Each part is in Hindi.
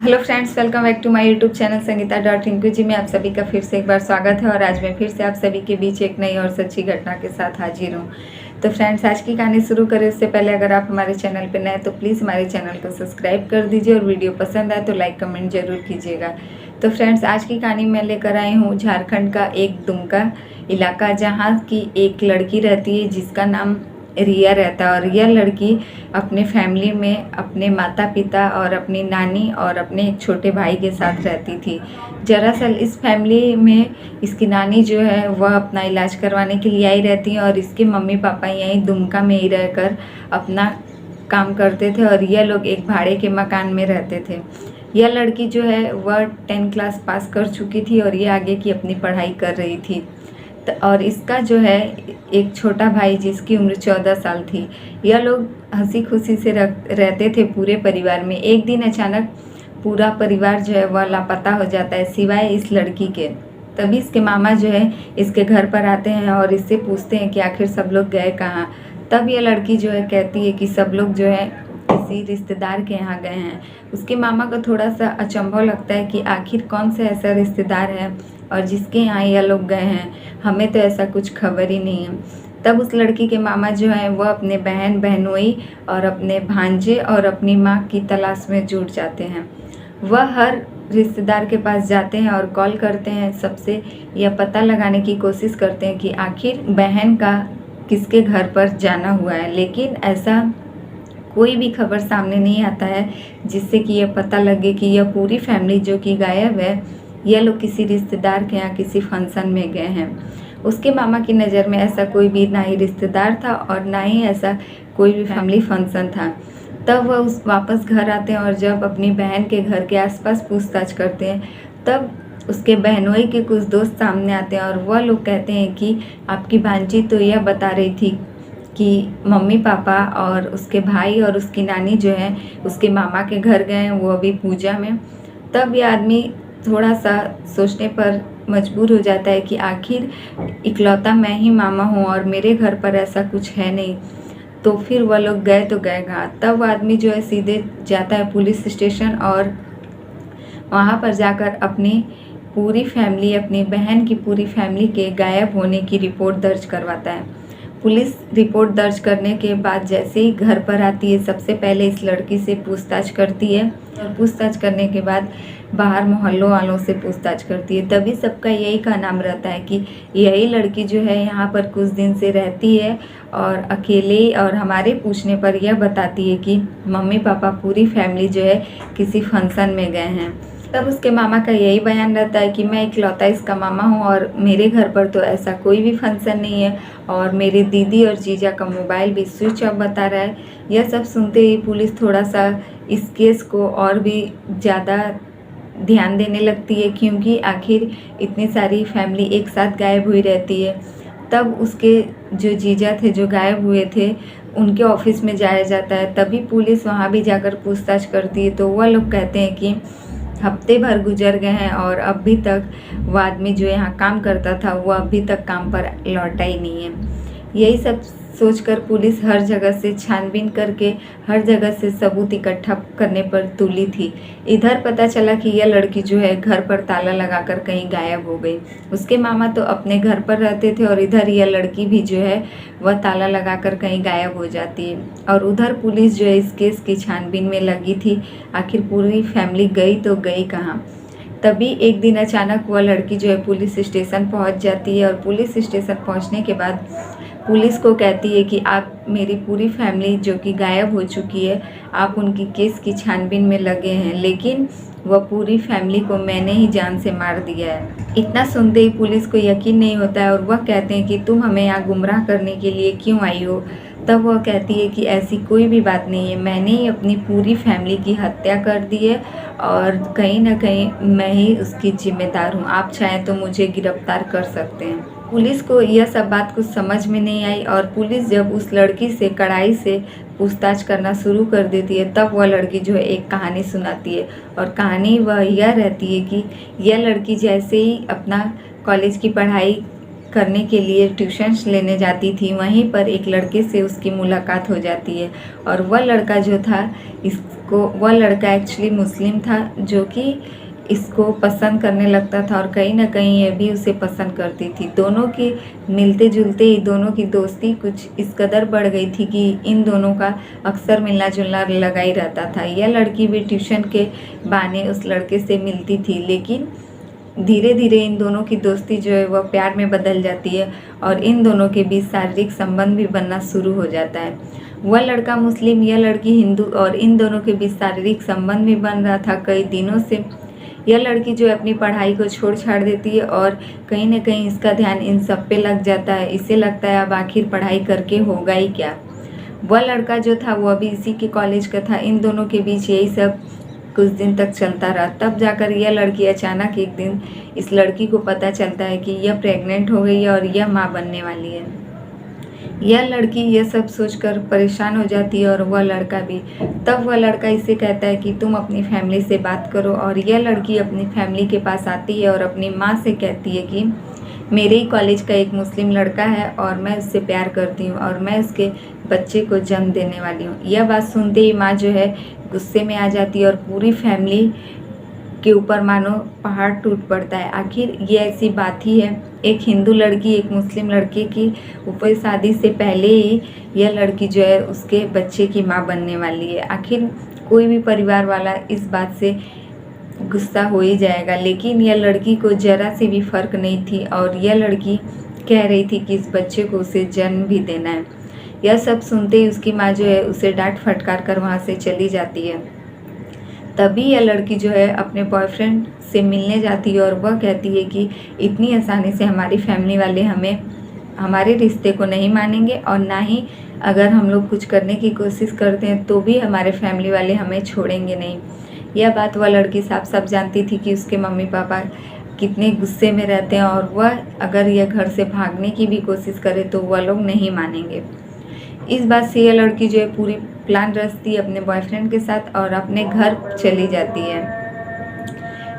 Hello friends, welcome back to my YouTube channel Sangeeta dot Rinku ji में आप सभी का फिर से एक बार स्वागत है। और आज मैं फिर से आप सभी के बीच एक नई और सच्ची घटना के साथ हाजिर हूँ। तो फ्रेंड्स, आज की कहानी शुरू करें उससे पहले अगर आप हमारे चैनल पर नए हैं तो प्लीज़ हमारे चैनल को सब्सक्राइब कर दीजिए और वीडियो पसंद आए तो लाइक कमेंट जरूर कीजिएगा। तो फ्रेंड्स, आज की कहानी मैं लेकर आई हूँ झारखंड का एक दुमका इलाका, जहाँ की एक लड़की रहती है जिसका नाम रिया रहता है। और रिया लड़की अपने फैमिली में अपने माता पिता और अपनी नानी और अपने एक छोटे भाई के साथ रहती थी। दरअसल इस फैमिली में इसकी नानी जो है वह अपना इलाज करवाने के लिए आई रहती है और इसके मम्मी पापा यहीं दुमका में ही रहकर अपना काम करते थे और यह लोग एक भाड़े के मकान में रहते थे। यह लड़की जो है वह 10 क्लास पास कर चुकी थी और ये आगे की अपनी पढ़ाई कर रही थी। और इसका जो है एक छोटा भाई जिसकी उम्र 14 साल थी। यह लोग हंसी खुशी से रहते थे पूरे परिवार में। एक दिन अचानक पूरा परिवार जो है वह लापता हो जाता है सिवाय इस लड़की के। तभी इसके मामा जो है इसके घर पर आते हैं और इससे पूछते हैं कि आखिर सब लोग गए कहाँ। तब यह लड़की जो है कहती है कि सब लोग जो है किसी रिश्तेदार के यहाँ गए हैं। उसके मामा को थोड़ा सा अचंभव लगता है कि आखिर कौन सा ऐसा रिश्तेदार है और जिसके यहाँ यह लोग गए हैं, हमें तो ऐसा कुछ खबर ही नहीं है। तब उस लड़की के मामा जो हैं वह अपने बहन बहनोई और अपने भांजे और अपनी माँ की तलाश में जुट जाते हैं। वह हर रिश्तेदार के पास जाते हैं और कॉल करते हैं, सबसे यह पता लगाने की कोशिश करते हैं कि आखिर बहन का किसके घर पर जाना हुआ है। लेकिन ऐसा कोई भी खबर सामने नहीं आता है जिससे कि यह पता लगे कि यह पूरी फैमिली जो कि गायब है, यह लोग किसी रिश्तेदार के यहाँ किसी फंक्शन में गए हैं। उसके मामा की नज़र में ऐसा कोई भी ना ही रिश्तेदार था और ना ही ऐसा कोई भी फैमिली फंक्शन था। तब वह वापस घर आते हैं और जब अपनी बहन के घर के आसपास पूछताछ करते हैं तब उसके बहनोई के कुछ दोस्त सामने आते हैं और वह लोग कहते हैं कि आपकी भांजी तो यह बता रही थी कि मम्मी पापा और उसके भाई और उसकी नानी जो है उसके मामा के घर गए हैं, वो अभी पूजा में। तब यह आदमी थोड़ा सा सोचने पर मजबूर हो जाता है कि आखिर इकलौता मैं ही मामा हूँ और मेरे घर पर ऐसा कुछ है नहीं, तो फिर वह लोग गए तो गए कहाँ। तब वह आदमी जो है सीधे जाता है पुलिस स्टेशन और वहाँ पर जाकर अपनी पूरी फैमिली, अपनी बहन की पूरी फैमिली के गायब होने की रिपोर्ट दर्ज करवाता है। पुलिस रिपोर्ट दर्ज करने के बाद जैसे ही घर पर आती है सबसे पहले इस लड़की से पूछताछ करती है और पूछताछ करने के बाद बाहर मोहल्लों वालों से पूछताछ करती है। तभी सबका यही का नाम रहता है कि यही लड़की जो है यहाँ पर कुछ दिन से रहती है और अकेले, और हमारे पूछने पर यह बताती है कि मम्मी पापा पूरी फैमिली जो है किसी फंक्शन में गए हैं। तब उसके मामा का यही बयान रहता है कि मैं इकलौता इसका मामा हूँ और मेरे घर पर तो ऐसा कोई भी फंक्शन नहीं है और मेरी दीदी और जीजा का मोबाइल भी स्विच ऑफ बता रहा है। यह सब सुनते ही पुलिस थोड़ा सा इस केस को और भी ज़्यादा ध्यान देने लगती है, क्योंकि आखिर इतनी सारी फैमिली एक साथ गायब हुई रहती है। तब उसके जो जीजा थे जो गायब हुए थे उनके ऑफिस में जाया जाता है। तभी पुलिस वहाँ भी जाकर पूछताछ करती है तो वह लोग कहते हैं कि हफ्ते भर गुजर गए हैं और अभी तक वो आदमी जो यहाँ काम करता था वो अभी तक काम पर लौटा ही नहीं है। यही सब सोचकर पुलिस हर जगह से छानबीन करके हर जगह से सबूत इकट्ठा करने पर तुली थी। इधर पता चला कि यह लड़की जो है घर पर ताला लगाकर कहीं गायब हो गई। उसके मामा तो अपने घर पर रहते थे और इधर यह लड़की भी जो है वह ताला लगाकर कहीं गायब हो जाती है। और उधर पुलिस जो है इस केस की छानबीन में लगी थी, आखिर पूरी फैमिली गई तो गई कहाँ। तभी एक दिन अचानक वह लड़की जो है पुलिस स्टेशन पहुंच जाती है और पुलिस स्टेशन पहुंचने के बाद पुलिस को कहती है कि आप मेरी पूरी फैमिली जो कि गायब हो चुकी है, आप उनकी केस की छानबीन में लगे हैं, लेकिन वह पूरी फैमिली को मैंने ही जान से मार दिया है। इतना सुनते ही पुलिस को यकीन नहीं होता है और वह कहते हैं कि तुम हमें यहाँ गुमराह करने के लिए क्यों आई हो। तब वह कहती है कि ऐसी कोई भी बात नहीं है, मैंने ही अपनी पूरी फैमिली की हत्या कर दी है और कहीं ना कहीं मैं ही उसकी जिम्मेदार हूँ, आप चाहें तो मुझे गिरफ्तार कर सकते हैं। पुलिस को यह सब बात कुछ समझ में नहीं आई और पुलिस जब उस लड़की से कड़ाई से पूछताछ करना शुरू कर देती है तब वह लड़की जो है एक कहानी सुनाती है। और कहानी वह यह रहती है कि यह लड़की जैसे ही अपना कॉलेज की पढ़ाई करने के लिए ट्यूशन्स लेने जाती थी, वहीं पर एक लड़के से उसकी मुलाकात हो जाती है और वह लड़का जो था इस को वह लड़का एक्चुअली मुस्लिम था जो कि इसको पसंद करने लगता था और कहीं ना कहीं ये भी उसे पसंद करती थी। दोनों की मिलते जुलते ही दोनों की दोस्ती कुछ इस कदर बढ़ गई थी कि इन दोनों का अक्सर मिलना जुलना लगा ही रहता था। यह लड़की भी ट्यूशन के बहाने उस लड़के से मिलती थी, लेकिन धीरे धीरे इन दोनों की दोस्ती जो है वह प्यार में बदल जाती है और इन दोनों के बीच शारीरिक संबंध भी बनना शुरू हो जाता है। वह लड़का मुस्लिम, यह लड़की हिंदू और इन दोनों के बीच शारीरिक संबंध भी बन रहा था कई दिनों से। यह लड़की जो है अपनी पढ़ाई को छोड़ छाड़ देती है और कहीं ना कहीं इसका ध्यान इन सब पे लग जाता है। इसे लगता है अब आखिर पढ़ाई करके होगा ही क्या। वह लड़का जो था वो अभी इसी के कॉलेज का था। इन दोनों के बीच यही सब कुछ दिन तक चलता रहा। तब जाकर यह लड़की अचानक एक दिन इस लड़की को पता चलता है कि यह प्रेग्नेंट हो गई है और यह माँ बनने वाली है। यह लड़की यह सब सोचकर परेशान हो जाती है और वह लड़का भी। तब वह लड़का इसे कहता है कि तुम अपनी फैमिली से बात करो और यह लड़की अपनी फैमिली के पास आती है और अपनी माँ से कहती है कि मेरे ही कॉलेज का एक मुस्लिम लड़का है और मैं उससे प्यार करती हूँ और मैं उसके बच्चे को जन्म देने वाली हूँ। यह बात सुनते ही माँ जो है गुस्से में आ जाती है और पूरी फैमिली के ऊपर मानो पहाड़ टूट पड़ता है। आखिर ये ऐसी बात ही है, एक हिंदू लड़की एक मुस्लिम लड़के की ऊपर शादी से पहले ही यह लड़की जो है उसके बच्चे की माँ बनने वाली है। आखिर कोई भी परिवार वाला इस बात से गुस्सा हो ही जाएगा, लेकिन यह लड़की को जरा से भी फर्क नहीं थी और यह लड़की कह रही थी कि इस बच्चे को उसे जन्म भी देना है। यह सब सुनते ही उसकी माँ जो है उसे डांट फटकार कर वहाँ से चली जाती है। तभी यह लड़की जो है अपने बॉयफ्रेंड से मिलने जाती है और वह कहती है कि इतनी आसानी से हमारी फैमिली वाले हमारे रिश्ते को नहीं मानेंगे और ना ही अगर हम लोग कुछ करने की कोशिश करते हैं तो भी हमारे फैमिली वाले हमें छोड़ेंगे नहीं। यह बात वह लड़की साफ साफ जानती थी कि उसके मम्मी पापा कितने गुस्से में रहते हैं और वह अगर यह घर से भागने की भी कोशिश करे तो वह लोग नहीं मानेंगे। इस बात से यह लड़की जो है पूरी प्लान रचती है अपने बॉयफ्रेंड के साथ और अपने घर चली जाती है।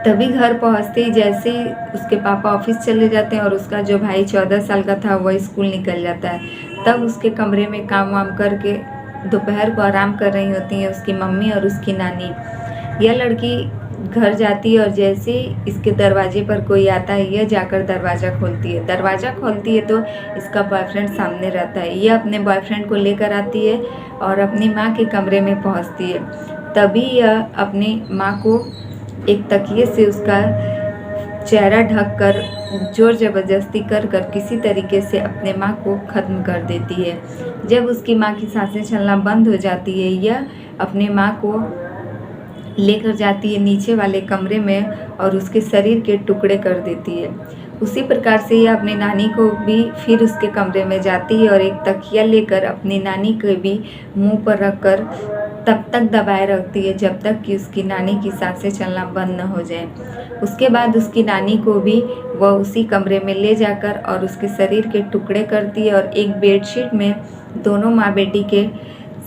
तभी घर पहुंचते ही जैसे ही उसके पापा ऑफिस चले जाते हैं और उसका जो भाई 14 साल का था वह स्कूल निकल जाता है। तब उसके कमरे में काम वाम करके दोपहर को आराम कर रही होती हैं उसकी मम्मी और उसकी नानी। यह लड़की घर जाती है और जैसे इसके दरवाजे पर कोई आता है यह जाकर दरवाज़ा खोलती है। दरवाज़ा खोलती है तो इसका बॉयफ्रेंड सामने रहता है। यह अपने बॉयफ्रेंड को लेकर आती है और अपनी माँ के कमरे में पहुँचती है। तभी यह अपनी माँ को एक तकिए से उसका चेहरा ढक कर जोर ज़बरदस्ती कर किसी तरीके से अपने माँ को ख़त्म कर देती है। जब उसकी माँ की सांसें चलना बंद हो जाती है यह अपने माँ को लेकर जाती है नीचे वाले कमरे में और उसके शरीर के टुकड़े कर देती है। उसी प्रकार से यह अपनी नानी को भी फिर उसके कमरे में जाती है और एक तकिया लेकर अपनी नानी को भी मुंह पर रखकर तब तक दबाए रखती है जब तक कि उसकी नानी की सांसें चलना बंद न हो जाए। उसके बाद उसकी नानी को भी वह उसी कमरे में ले जाकर और उसके शरीर के टुकड़े करती है और एक बेडशीट में दोनों माँ बेटी के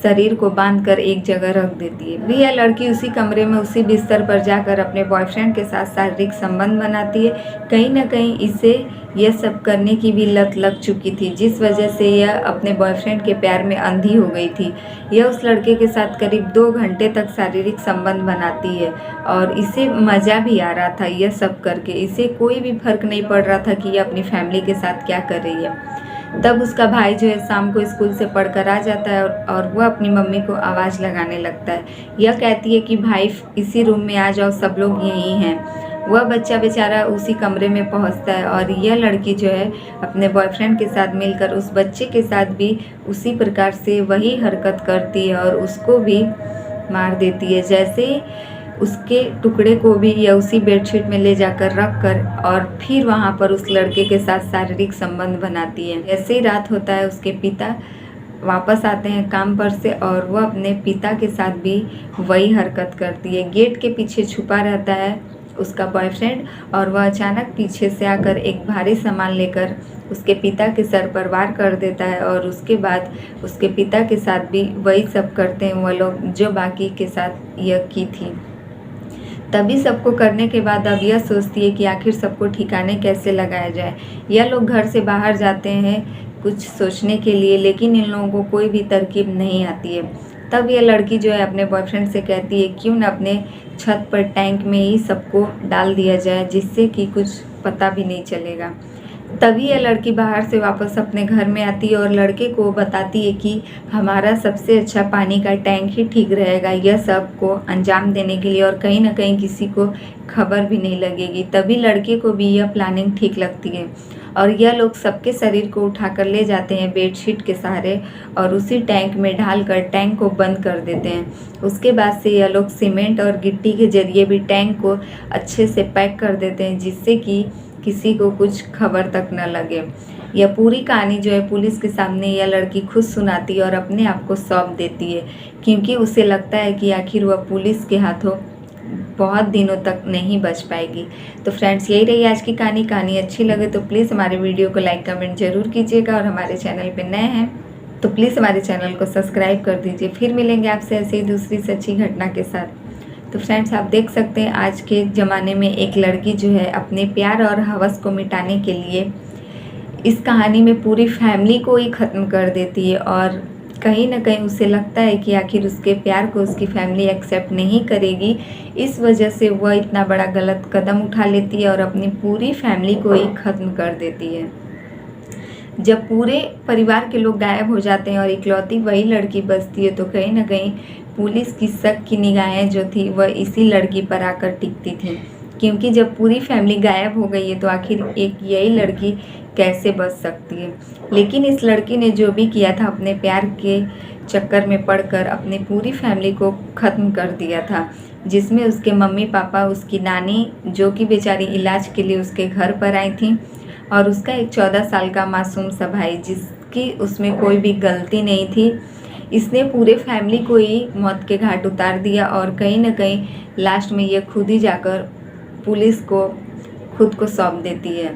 शरीर को बांधकर एक जगह रख देती है। भी यह लड़की उसी कमरे में उसी बिस्तर पर जाकर अपने बॉयफ्रेंड के साथ शारीरिक संबंध बनाती है। कहीं ना कहीं इसे यह सब करने की भी लत लग चुकी थी, जिस वजह से यह अपने बॉयफ्रेंड के प्यार में अंधी हो गई थी। यह उस लड़के के साथ करीब 2 घंटे तक शारीरिक संबंध बनाती है और इसे मज़ा भी आ रहा था यह सब करके। इसे कोई भी फर्क नहीं पड़ रहा था कि यह अपनी फैमिली के साथ क्या कर रही है। तब उसका भाई जो है शाम को स्कूल से पढ़कर आ जाता है और वह अपनी मम्मी को आवाज़ लगाने लगता है। यह कहती है कि भाई इसी रूम में आ जाओ, सब लोग यहीं हैं। वह बच्चा बेचारा उसी कमरे में पहुंचता है और यह लड़की जो है अपने बॉयफ्रेंड के साथ मिलकर उस बच्चे के साथ भी उसी प्रकार से वही हरकत करती है और उसको भी मार देती है। जैसे उसके टुकड़े को भी या उसी बेडशीट में ले जाकर रख कर और फिर वहाँ पर उस लड़के के साथ शारीरिक संबंध बनाती है। जैसे ही रात होता है उसके पिता वापस आते हैं काम पर से और वह अपने पिता के साथ भी वही हरकत करती है। गेट के पीछे छुपा रहता है उसका बॉयफ्रेंड और वह अचानक पीछे से आकर एक भारी सामान लेकर उसके पिता के सर पर वार कर देता है और उसके बाद उसके पिता के साथ भी वही सब करते हैं वह लोग जो बाकी के साथ यह की थी। तभी सबको करने के बाद अब यह सोचती है कि आखिर सबको ठिकाने कैसे लगाया जाए। यह लोग घर से बाहर जाते हैं कुछ सोचने के लिए, लेकिन इन लोगों को कोई भी तरकीब नहीं आती है। तब यह लड़की जो है अपने बॉयफ्रेंड से कहती है क्यों ना अपने छत पर टैंक में ही सबको डाल दिया जाए, जिससे कि कुछ पता भी नहीं चलेगा। तभी यह लड़की बाहर से वापस अपने घर में आती है और लड़के को बताती है कि हमारा सबसे अच्छा पानी का टैंक ही ठीक रहेगा, यह सबको अंजाम देने के लिए, और कहीं ना कहीं किसी को खबर भी नहीं लगेगी। तभी लड़के को भी यह प्लानिंग ठीक लगती है और यह लोग सबके शरीर को उठाकर ले जाते हैं बेडशीट के सहारे और उसी टैंक में ढालकर टैंक को बंद कर देते हैं। उसके बाद से यह लोग सीमेंट और गिट्टी के जरिए भी टैंक को अच्छे से पैक कर देते हैं, जिससे कि किसी को कुछ खबर तक न लगे। यह पूरी कहानी जो है पुलिस के सामने यह लड़की खुद सुनाती है और अपने आप को सौंप देती है, क्योंकि उसे लगता है कि आखिर वह पुलिस के हाथों बहुत दिनों तक नहीं बच पाएगी। तो फ्रेंड्स, यही रही आज की कहानी अच्छी लगे तो प्लीज़ हमारे वीडियो को लाइक कमेंट जरूर कीजिएगा और हमारे चैनल पे नए हैं तो प्लीज़ हमारे चैनल को सब्सक्राइब कर दीजिए। फिर मिलेंगे आपसे ऐसे ही दूसरी सच्ची घटना के साथ। तो फ्रेंड्स, आप देख सकते हैं आज के ज़माने में एक लड़की जो है अपने प्यार और हवस को मिटाने के लिए इस कहानी में पूरी फैमिली को ही ख़त्म कर देती है और कहीं ना कहीं उसे लगता है कि आखिर उसके प्यार को उसकी फैमिली एक्सेप्ट नहीं करेगी। इस वजह से वह इतना बड़ा गलत कदम उठा लेती है और अपनी पूरी फैमिली को ही ख़त्म कर देती है। जब पूरे परिवार के लोग गायब हो जाते हैं और इकलौती वही लड़की बचती है तो कहीं ना कहीं पुलिस की शक की निगाहें जो थी वह इसी लड़की पर आकर टिकती थी, क्योंकि जब पूरी फैमिली गायब हो गई है तो आखिर एक यही लड़की कैसे बच सकती है। लेकिन इस लड़की ने जो भी किया था अपने प्यार के चक्कर में पड़कर अपनी पूरी फैमिली को ख़त्म कर दिया था, जिसमें उसके मम्मी पापा, उसकी नानी जो कि बेचारी इलाज के लिए उसके घर पर आई थी, और उसका एक 14 साल का मासूम सा भाई जिसकी उसमें कोई भी गलती नहीं थी। इसने पूरे फैमिली को ही मौत के घाट उतार दिया और कहीं ना कहीं लास्ट में ये खुद ही जाकर पुलिस को खुद को सौंप देती है।